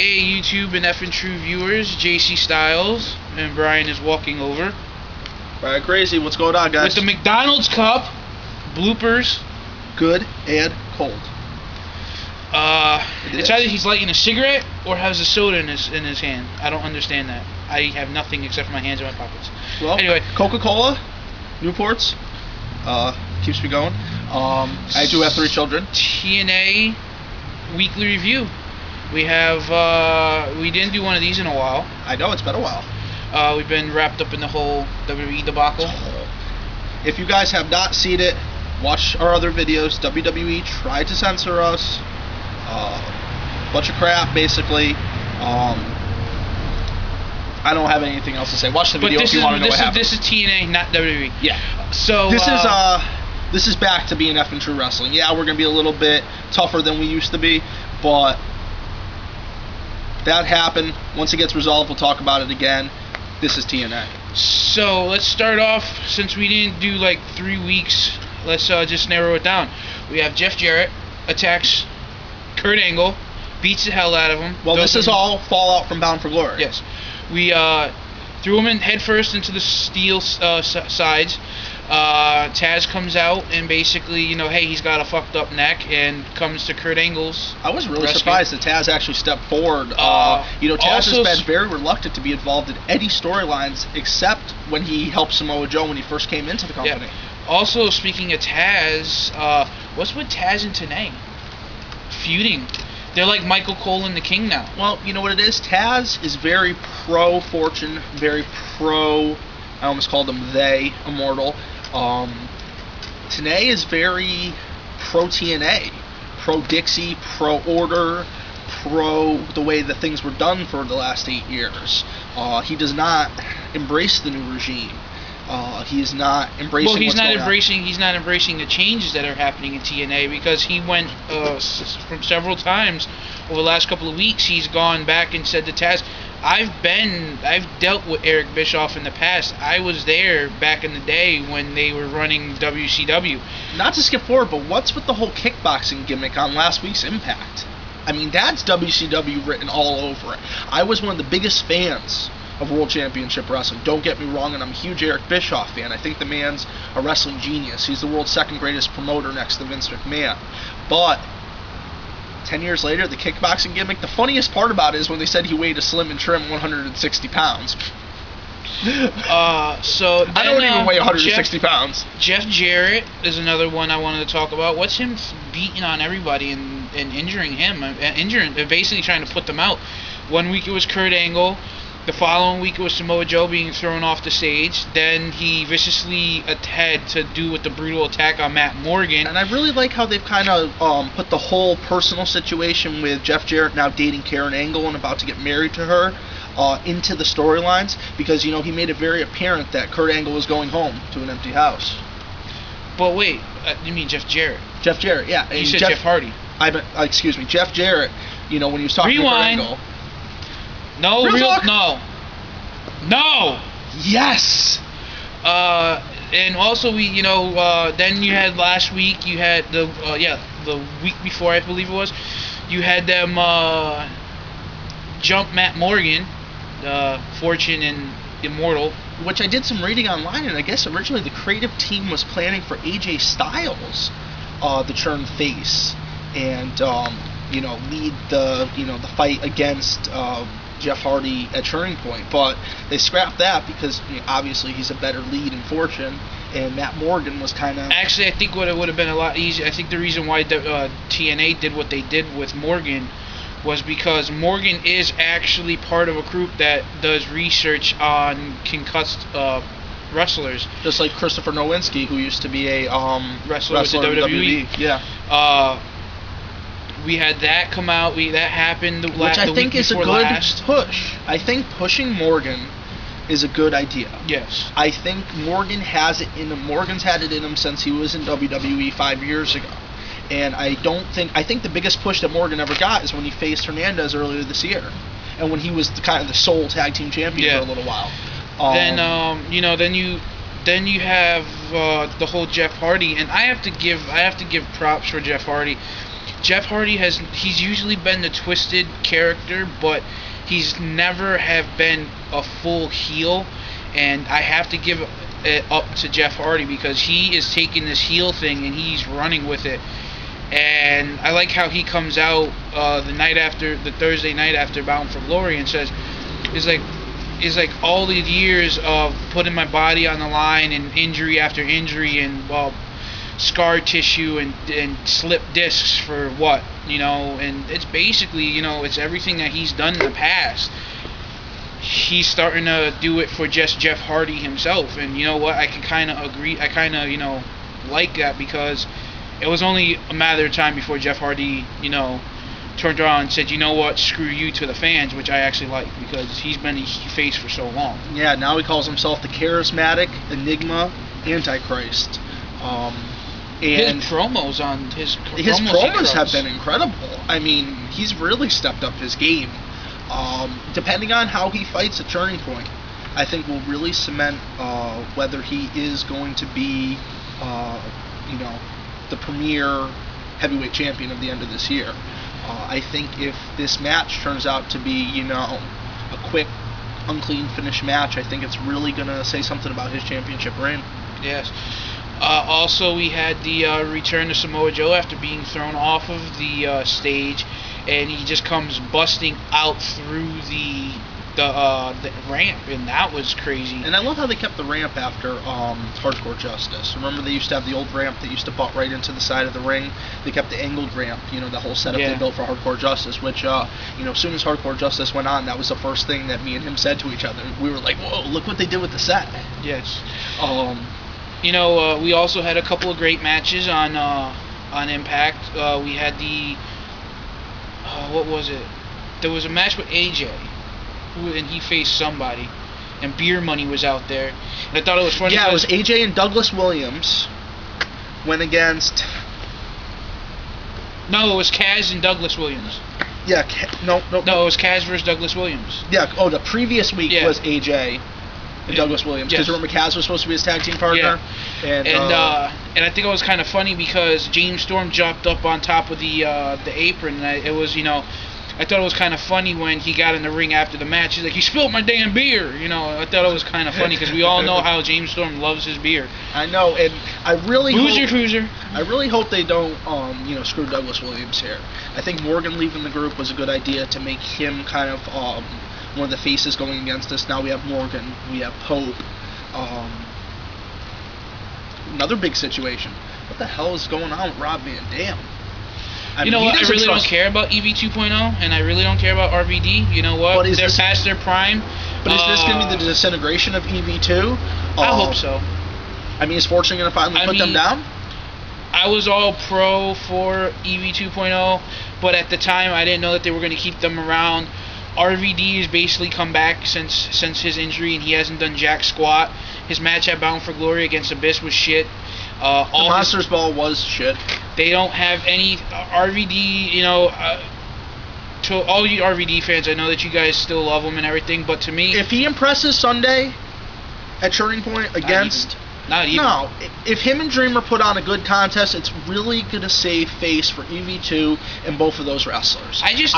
Hey YouTube and F and True viewers, JC Styles, and Brian is walking over. Brian Crazy, what's going on, guys? With the McDonald's cup, bloopers. Good and cold. It's either he's lighting a cigarette or has a soda in his hand. I don't understand that. I have nothing except for my hands in my pockets. Well, anyway, Coca-Cola, Newports, keeps me going. I do have 3 children. TNA weekly review. We have we didn't do one of these in a while. I know, it's been a while. We've been wrapped up in the whole WWE debacle. If you guys have not seen it, watch our other videos. WWE tried to censor us. Bunch of crap, basically. I don't have anything else to say. Watch the video if you want to know what happened. This is TNA, not WWE. Yeah. So this is back to being F and True Wrestling. Yeah, we're gonna be a little bit tougher than we used to be, but that happened. Once it gets resolved, we'll talk about it again. This is TNA. So let's start off. Since we didn't do like 3 weeks, let's just narrow it down. We have Jeff Jarrett attacks Kurt Angle, beats the hell out of him. Well, this is all fallout from Bound for Glory. Yes. We threw him in head first into the steel sides. Taz comes out and basically, hey, he's got a fucked up neck, and comes to Kurt Angle's I was really rescue. surprised that Taz actually stepped forward. Taz has been very reluctant to be involved in any storylines except when he helped Samoa Joe when he first came into the company. Yeah. Also, speaking of Taz, what's with Taz and TNA? Feuding. They're like Michael Cole and the King now. Well, you know what it is? Taz is very pro-Fortune, very pro... I almost called them they, Immortal. TNA is very pro-TNA. Pro-Dixie, pro-Order, pro the way that things were done for the last 8 years. He does not embrace the new regime. He is not embracing He's not embracing the changes that are happening in TNA, because he went from several times over the last couple of weeks. He's gone back and said to Taz, I've dealt with Eric Bischoff in the past. I was there back in the day when they were running WCW. Not to skip forward, but what's with the whole kickboxing gimmick on last week's Impact? I mean, that's WCW written all over it. I was one of the biggest fans of World Championship Wrestling. Don't get me wrong, and I'm a huge Eric Bischoff fan. I think the man's a wrestling genius. He's the world's second greatest promoter next to Vince McMahon. But 10 years later, the kickboxing gimmick, the funniest part about it is when they said he weighed a slim and trim 160 pounds. So then, I don't even weigh 160 pounds. Jeff Jarrett is another one I wanted to talk about. What's him beating on everybody and injuring him? Basically trying to put them out. 1 week it was Kurt Angle. The following week it was Samoa Joe being thrown off the stage. Then he viciously had to do with the brutal attack on Matt Morgan. And I really like how they've kind of put the whole personal situation with Jeff Jarrett now dating Karen Angle and about to get married to her into the storylines, because he made it very apparent that Kurt Angle was going home to an empty house. But wait, you mean Jeff Jarrett? Jeff Jarrett, yeah. You said Jeff Hardy. Excuse me, Jeff Jarrett. When he was talking to Kurt Angle. No, No. Yes. And also then you had last week. You had the week before, I believe it was. You had them jump Matt Morgan, Fortune and Immortal. Which I did some reading online, and I guess originally the creative team was planning for AJ Styles to turn face and lead the fight against Jeff Hardy at Turning Point, but they scrapped that because obviously he's a better lead in Fortune, and Matt Morgan was kind of... Actually, I think it would have been a lot easier. I think the reason why TNA did what they did with Morgan was because Morgan is actually part of a group that does research on concussed wrestlers. Just like Christopher Nowinski, who used to be a wrestler with the WWE. Yeah. We had that come out. That happened which I think is a good push. I think pushing Morgan is a good idea. Yes. I think Morgan has it in him. Morgan's had it in him since he was in WWE 5 years ago. And I think the biggest push that Morgan ever got is when he faced Hernandez earlier this year, and when he was kind of the sole tag team champion for a little while. Then you have the whole Jeff Hardy, and I have to give props for Jeff Hardy. Jeff Hardy he's usually been the twisted character, but he's never have been a full heel, and I have to give it up to Jeff Hardy because he is taking this heel thing and he's running with it. And I like how he comes out the Thursday night after Bound for Glory and says, "It's like all these years of putting my body on the line and injury after injury and scar tissue and slip discs for what, and it's basically, it's everything that he's done in the past. He's starting to do it for just Jeff Hardy himself, and you know what, I can kind of agree, I kind of, like that because it was only a matter of time before Jeff Hardy, turned around and said, you know what, screw you to the fans, which I actually like because he's been a face for so long. Yeah, now he calls himself the charismatic Enigma Antichrist. And his promos have been incredible. I mean, he's really stepped up his game. Depending on how he fights at Turning Point, I think will really cement whether he is going to be, the premier heavyweight champion of the end of this year. I think if this match turns out to be, a quick, unclean finish match, I think it's really going to say something about his championship reign. Yes. Also, we had the return to Samoa Joe after being thrown off of the stage, and he just comes busting out through the ramp, and that was crazy. And I love how they kept the ramp after Hardcore Justice. Remember, they used to have the old ramp that used to butt right into the side of the ring. They kept the angled ramp, the whole setup they built for Hardcore Justice, which, as soon as Hardcore Justice went on, that was the first thing that me and him said to each other. We were like, whoa, look what they did with the set. Yes. We also had a couple of great matches on Impact. We had what was it? There was a match with AJ, and he faced somebody, and Beer Money was out there. And I thought it was funny. Yeah, it was AJ and Douglas Williams went against. No, it was Kaz and Douglas Williams. Yeah, no, it was Kaz versus Douglas Williams. Yeah. Oh, the previous week was AJ. And Douglas Williams, because remember Kaz was supposed to be his tag team partner, and I think it was kind of funny because James Storm jumped up on top of the apron, and it was I thought it was kind of funny when he got in the ring after the match. He's like, "You spilled my damn beer," I thought it was kind of funny because we all know how James Storm loves his beer. I know, and I really Cruiser. I really hope they don't screw Douglas Williams here. I think Morgan leaving the group was a good idea to make him kind of one of the faces going against us. Now we have Morgan, we have Pope. Another big situation. What the hell is going on with Rob Van Dam? I really don't care about EV 2.0, and I really don't care about RVD. You know what? They're past their prime. But is this going to be the disintegration of EV2? I hope so. I mean, is Fortune going to finally put them down? I was all pro for EV 2.0, but at the time I didn't know that they were going to keep them around. RVD has basically come back since his injury, and he hasn't done jack squat. His match at Bound for Glory against Abyss was shit. The Monsters Ball was shit. They don't have any RVD. To all you RVD fans, I know that you guys still love him and everything, but to me, if he impresses Sunday at Turning Point against. Not even. No, if him and Dreamer put on a good contest, it's really going to save face for EV2 and both of those wrestlers. I just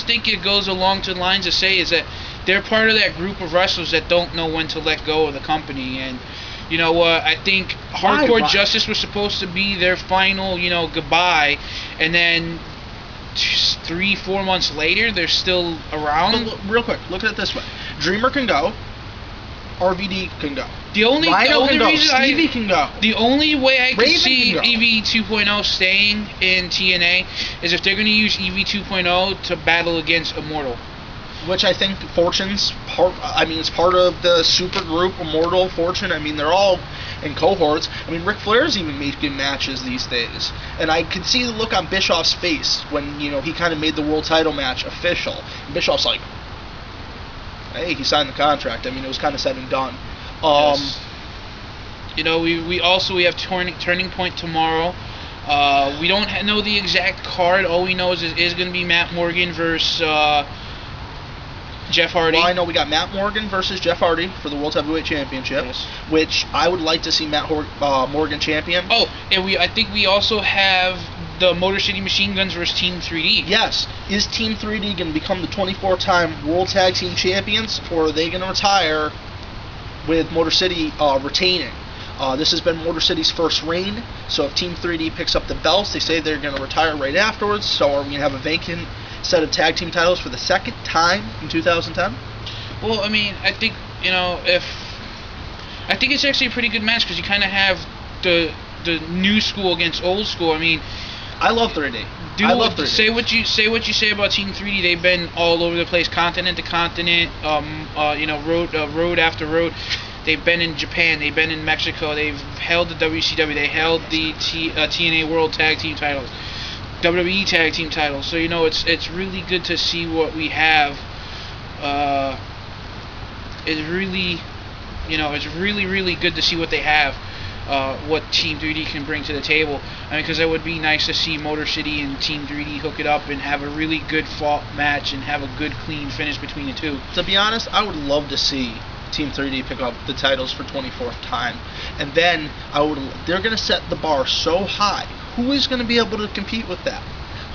think it goes along to the lines of say is that they're part of that group of wrestlers that don't know when to let go of the company. And you know what? I think Hardcore Justice was supposed to be their final, goodbye, and then 3-4 months later, they're still around. But real quick, look at it this way: Dreamer can go. RVD can go. The only reason Stevie can go. The only way I can Raven see can EV 2.0 staying in TNA is if they're going to use EV 2.0 to battle against Immortal. Which I think Fortune's part. I mean, it's part of the super group Immortal, Fortune. I mean, they're all in cohorts. I mean, Ric Flair's even making matches these days, and I could see the look on Bischoff's face when he kind of made the world title match official. And Bischoff's like, hey, he signed the contract. I mean, it was kind of said and done. Yes. We have Turning Point tomorrow. We don't know the exact card. All we know is it is going to be Matt Morgan versus Jeff Hardy. Well, I know we got Matt Morgan versus Jeff Hardy for the World Heavyweight Championship, which I would like to see Matt Morgan champion. Oh, and I think we also have the Motor City Machine Guns versus Team 3D. Yes. Is Team 3D going to become the 24-time World Tag Team Champions, or are they going to retire with Motor City retaining? This has been Motor City's first reign, so if Team 3D picks up the belts, they say they're going to retire right afterwards, so are we going to have a vacant set of tag team titles for the second time in 2010? Well, I mean, I think, I think it's actually a pretty good match because you kind of have the new school against old school. I mean, I love 3D. I love 3D. Say what you say about Team 3D. They've been all over the place, continent to continent, road after road. They've been in Japan. They've been in Mexico. They've held the WCW. They held the TNA World Tag Team titles, WWE Tag Team titles. So it's really good to see what we have. It's really good to see what they have. What Team 3D can bring to the table. I mean, because it would be nice to see Motor City and Team 3D hook it up and have a really good fought match and have a good, clean finish between the two. To be honest, I would love to see Team 3D pick up the titles for 24th time, and then they're going to set the bar so high. Who is going to be able to compete with that?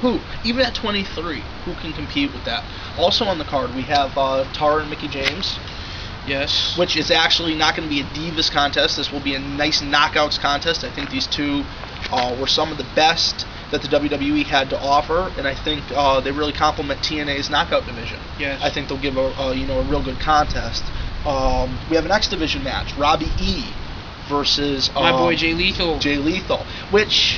Who? Even at 23, who can compete with that? Also on the card, we have Tara and Mickie James. Yes. Which is actually not going to be a Divas contest. This will be a nice knockouts contest. I think these two were some of the best that the WWE had to offer, and I think they really complement TNA's knockout division. Yes. I think they'll give a real good contest. We have an X Division match, Robbie E versus my boy Jay Lethal. Which...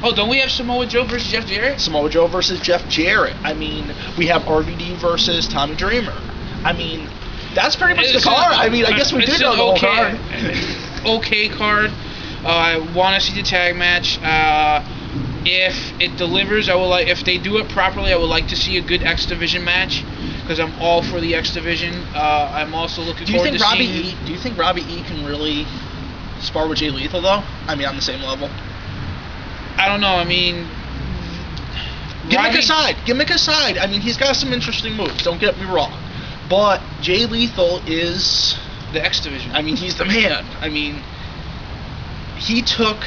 Oh, don't we have Samoa Joe versus Jeff Jarrett? Samoa Joe versus Jeff Jarrett. I mean, we have RVD versus Tommy Dreamer. I mean, that's pretty much the card. I guess we did know the whole card. Okay card. I want to see the tag match. If it delivers, if they do it properly, I would like to see a good X Division match because I'm all for the X Division. I'm also looking forward to seeing. Do you think Robbie E can really spar with Jay Lethal though? I mean, on the same level. I don't know. I mean, gimmick aside. I mean, he's got some interesting moves. Don't get me wrong. But Jay Lethal is the X Division. I mean, he's the man. I mean, he took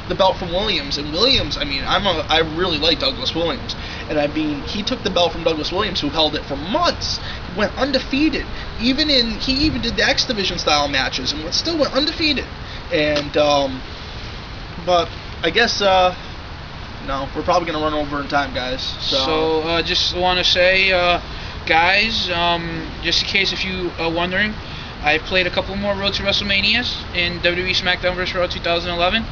the belt from Williams, and Williams. I mean, I really like Douglas Williams, and I mean, he took the belt from Douglas Williams, who held it for months, went undefeated. He even did the X Division style matches, and still went undefeated. And but I guess no, we're probably gonna run over in time, guys. So just want to say. Guys, just in case if you are wondering, I played a couple more Road to WrestleManias in WWE SmackDown vs. Raw 2011,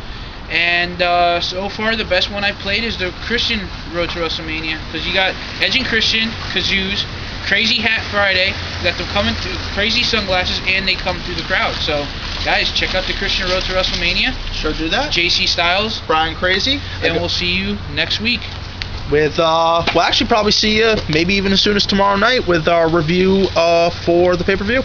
and so far the best one I played is the Christian Road to WrestleMania, because you got Edge and Christian, Kazoos, Crazy Hat Friday, you got them coming through, crazy sunglasses, and they come through the crowd. So, guys, check out the Christian Road to WrestleMania. Sure do that. JC Styles, Brian Crazy, and we'll see you next week. We'll actually probably see you maybe even as soon as tomorrow night with our review for the pay-per-view.